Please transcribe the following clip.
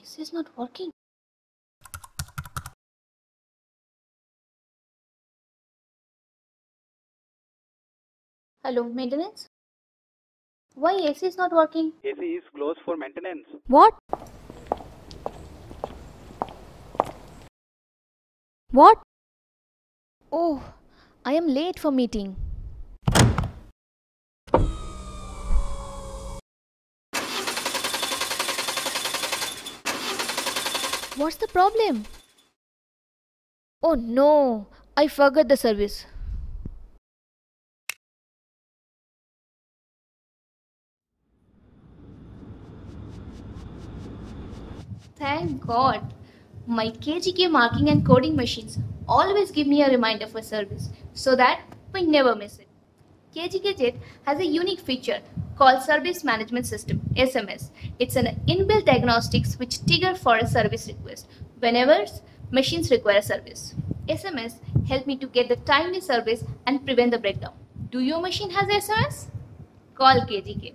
This is not working. Hello, maintenance? Why AC is not working? AC is closed for maintenance. What? What? Oh, I am late for meeting. What's the problem? Oh no, I forgot the service. Thank God. My KGK marking and coding machines always give me a reminder for service so that we never miss it. KGK Jet has a unique feature called Service Management System (SMS). It's an inbuilt diagnostics which trigger for a service request whenever machines require a service. SMS help me to get the timely service and prevent the breakdown. Do your machine has SMS? Call KGK.